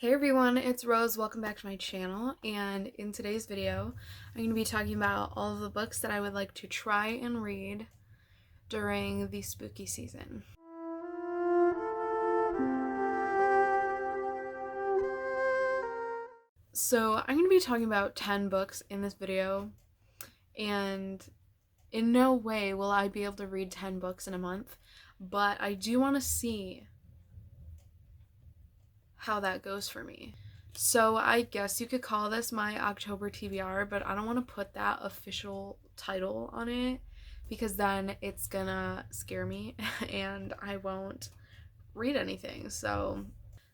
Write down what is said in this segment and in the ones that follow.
Hey everyone, it's Rose. Welcome back to my channel, and in today's video I'm going to be talking about all of the books that I would like to try and read during the spooky season. So I'm going to be talking about 10 books in this video, and in no way will I be able to read 10 books in a month, but I do want to see how that goes for me. So I guess you could call this my October TBR, but I don't want to put that official title on it because then it's gonna scare me and I won't read anything. So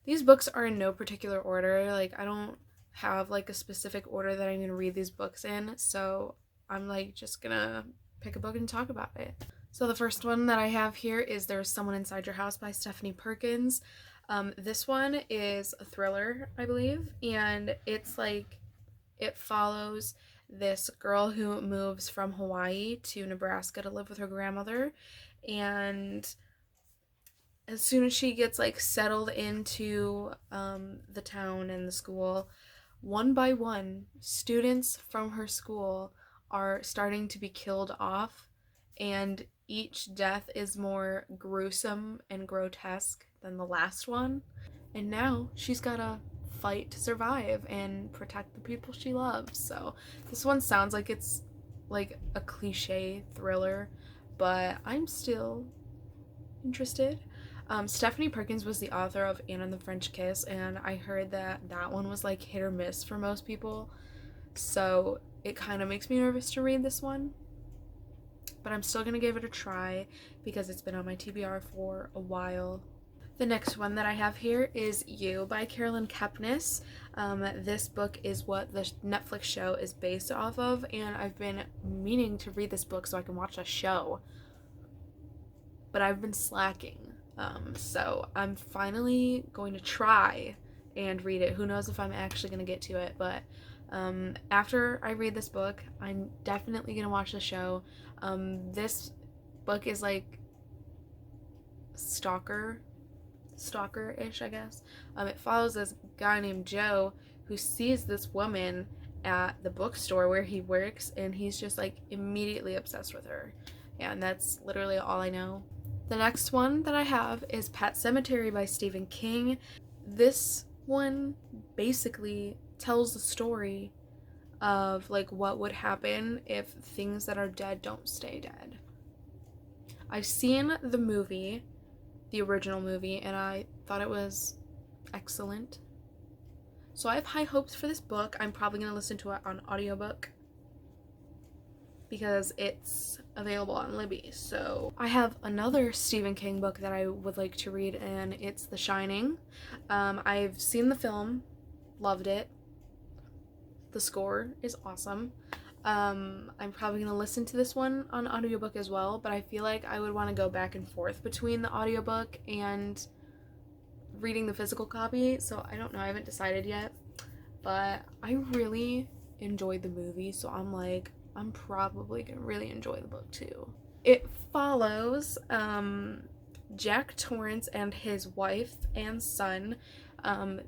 these books are in no particular order. Like, I don't have like a specific order that I'm gonna read these books in, so I'm like just gonna pick a book and talk about it. So the first one that I have here is There's Someone Inside Your House by Stephanie Perkins. This one is a thriller, I believe, and it follows this girl who moves from Hawaii to Nebraska to live with her grandmother, and as soon as she gets settled into the town and the school, one by one, students from her school are starting to be killed off, and each death is more gruesome and grotesque than the last one. And now she's gotta fight to survive and protect the people she loves. So this one sounds like it's like a cliche thriller, but I'm still interested. Stephanie Perkins was the author of Anne and the French Kiss, and I heard that one was like hit or miss for most people. So it kind of makes me nervous to read this one, but I'm still gonna give it a try because it's been on my TBR for a while. The next one that I have here is You by Carolyn Kepnes. This book is what the Netflix show is based off of, and I've been meaning to read this book so I can watch a show, but I've been slacking. So I'm finally going to try and read it. Who knows if I'm actually going to get to it, but after I read this book, I'm definitely going to watch the show. This book is like stalker-ish, I guess. It follows this guy named Joe who sees this woman at the bookstore where he works, and he's just like immediately obsessed with her. And that's literally all I know. The next one that I have is Pet Sematary by Stephen King. This one basically tells the story of like what would happen if things that are dead don't stay dead. I've seen the movie, the original movie, and I thought it was excellent. So I have high hopes for this book. I'm probably going to listen to it on audiobook because it's available on Libby. So I have another Stephen King book that I would like to read, and it's The Shining. I've seen the film, loved it. The score is awesome. I'm probably going to listen to this one on audiobook as well, but I feel like I would want to go back and forth between the audiobook and reading the physical copy, so I don't know, I haven't decided yet. But I really enjoyed the movie, so I'm probably gonna really enjoy the book too. It follows Jack Torrance and his wife and son.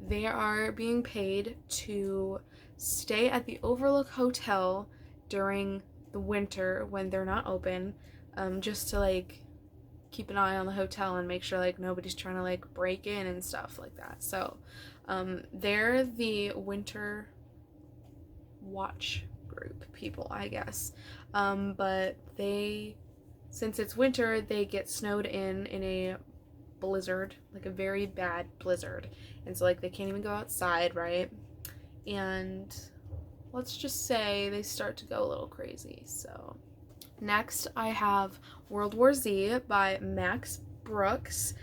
They are being paid to stay at the Overlook Hotel during the winter when they're not open, just to like keep an eye on the hotel and make sure like nobody's trying to like break in and stuff like that. So they're the winter watch group people, I guess. But since it's winter, they get snowed in a blizzard, like a very bad blizzard. And so like they can't even go outside, right? And let's just say they start to go a little crazy. So next I have World War Z by Max Brooks.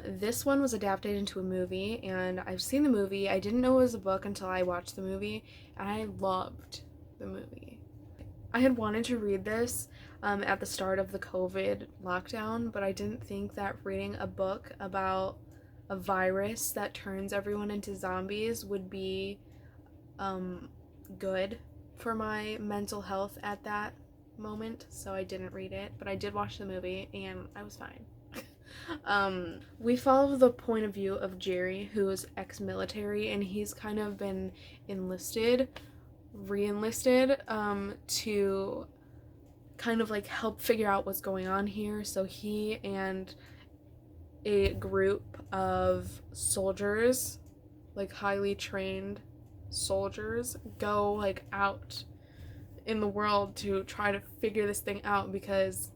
This one was adapted into a movie, and I've seen the movie. I didn't know it was a book until I watched the movie, and I loved the movie. I had wanted to read this at the start of the COVID lockdown, but I didn't think that reading a book about a virus that turns everyone into zombies would be good for my mental health at that moment, so I didn't read it, but I did watch the movie and I was fine. We follow the point of view of Jerry, who is ex-military, and he's kind of been re-enlisted, to kind of like help figure out what's going on here. So he and a group of soldiers, like highly trained soldiers, go like out in the world to try to figure this thing out, because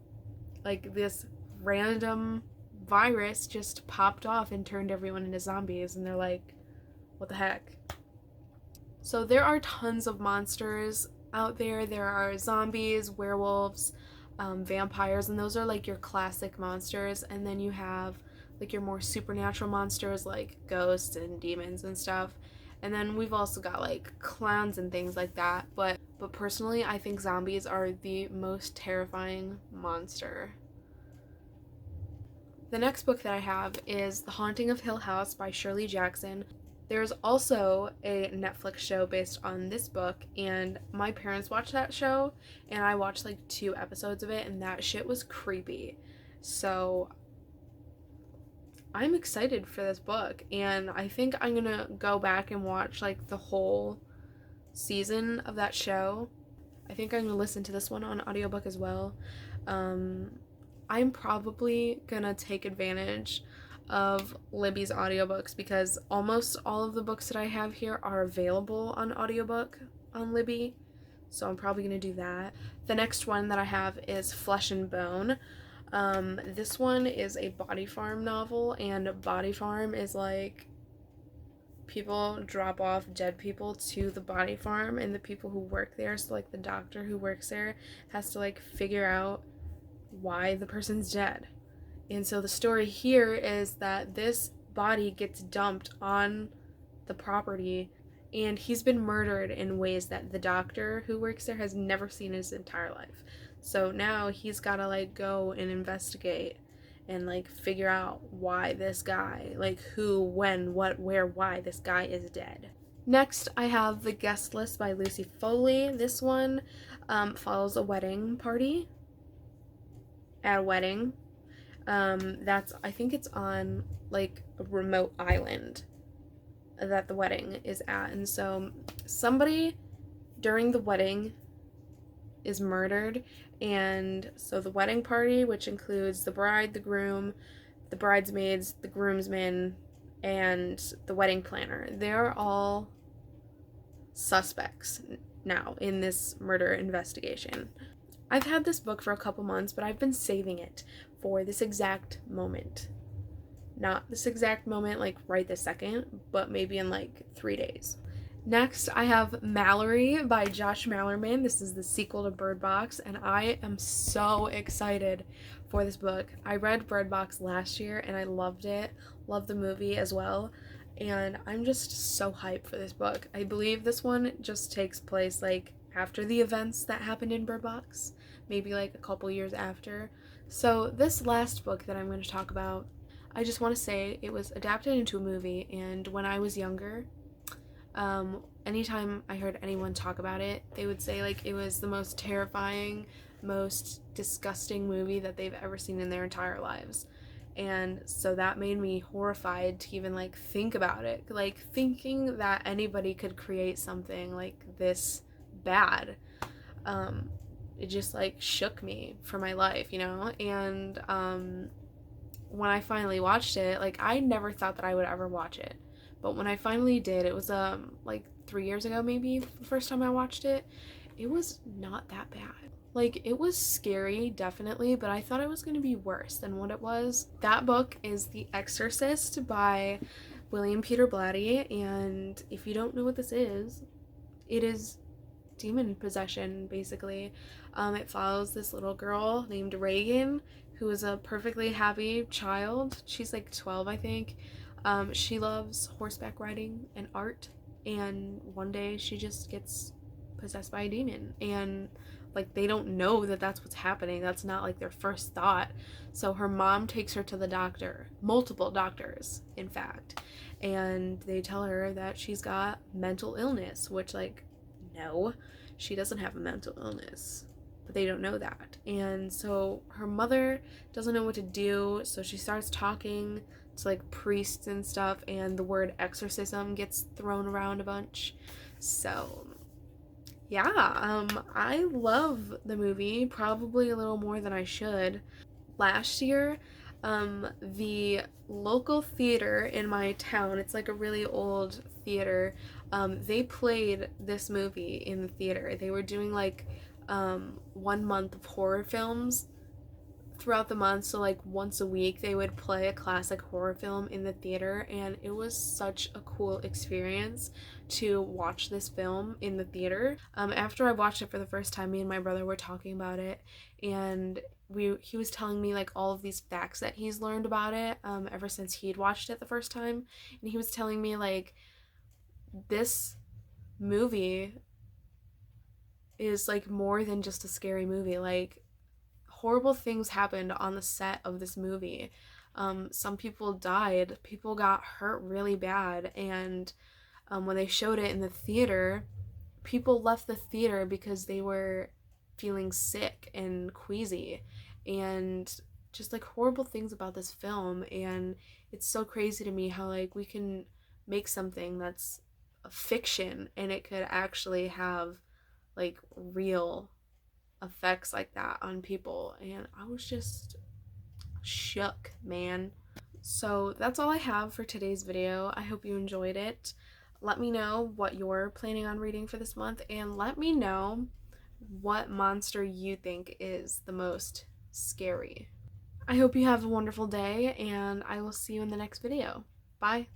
like this random virus just popped off and turned everyone into zombies, and they're like, what the heck? So there are tons of monsters out there. There are zombies, werewolves, vampires, and those are like your classic monsters. And then you have like your more supernatural monsters like ghosts and demons and stuff. And then we've also got like clowns and things like that. But personally, I think zombies are the most terrifying monster. The next book that I have is The Haunting of Hill House by Shirley Jackson. There's also a Netflix show based on this book, and my parents watched that show, and I watched like 2 episodes of it, and that shit was creepy. So I'm excited for this book, and I think I'm gonna go back and watch like the whole season of that show. I think I'm gonna listen to this one on audiobook as well. I'm probably gonna take advantage of Libby's audiobooks, because almost all of the books that I have here are available on audiobook on Libby, so I'm probably gonna do that. The next one that I have is Flesh and Bone. This one is a Body Farm novel, and Body Farm is like people drop off dead people to the body farm, and the people who work there, so like the doctor who works there has to like figure out why the person's dead. And so the story here is that this body gets dumped on the property, and he's been murdered in ways that the doctor who works there has never seen in his entire life. So now he's gotta like go and investigate and like figure out why this guy, like who, when, what, where, why this guy is dead. Next, I have The Guest List by Lucy Foley. This one follows a wedding party at a wedding. I think it's on like a remote island that the wedding is at, and so somebody during the wedding is murdered, and so the wedding party, which includes the bride, the groom, the bridesmaids, the groomsmen, and the wedding planner, they're all suspects now in this murder investigation. I've had this book for a couple months, but I've been saving it for this exact moment. Not this exact moment, like right this second, but maybe in like 3 days. Next, I have Mallory by Josh Mallerman. This is the sequel to Bird Box, and I am so excited for this book. I read Bird Box last year, and I loved it. Loved the movie as well, and I'm just so hyped for this book. I believe this one just takes place like after the events that happened in Bird Box, maybe like a couple years after. So this last book that I'm going to talk about, I just want to say it was adapted into a movie, and when I was younger, anytime I heard anyone talk about it, they would say like it was the most terrifying, most disgusting movie that they've ever seen in their entire lives. And so that made me horrified to even like think about it. Like thinking that anybody could create something like this bad. It just like shook me for my life, you know? And when I finally watched it, like I never thought that I would ever watch it. But when I finally did, it was like 3 years ago maybe, the first time I watched it. It was not that bad. Like, it was scary, definitely, but I thought it was going to be worse than what it was. That book is The Exorcist by William Peter Blatty, and if you don't know what this is, it is demon possession, basically. It follows this little girl named Reagan, who is a perfectly happy child. She's like 12, I think. She loves horseback riding and art, and one day she just gets possessed by a demon, and like they don't know that that's what's happening. That's not like their first thought. So her mom takes her to the doctor, multiple doctors in fact, and they tell her that she's got mental illness, which like no, she doesn't have a mental illness. but they don't know that. And so her mother doesn't know what to do, so she starts talking to like priests and stuff, and the word exorcism gets thrown around a bunch. So yeah, I love the movie, probably a little more than I should. Last year, the local theater in my town, it's like a really old theater, they played this movie in the theater. They were doing like 1 month of horror films throughout the month, so like once a week they would play a classic horror film in the theater, and it was such a cool experience to watch this film in the theater. After I watched it for the first time, me and my brother were talking about it, and he was telling me like all of these facts that he's learned about it ever since he'd watched it the first time, and he was telling me like this movie is like more than just a scary movie. Like horrible things happened on the set of this movie. Some people died, people got hurt really bad, and when they showed it in the theater, people left the theater because they were feeling sick and queasy, and just like horrible things about this film. And it's so crazy to me how like we can make something that's a fiction and it could actually have like real effects like that on people, and I was just shook, man. So that's all I have for today's video. I hope you enjoyed it. Let me know what you're planning on reading for this month, and let me know what monster you think is the most scary. I hope you have a wonderful day, and I will see you in the next video. Bye.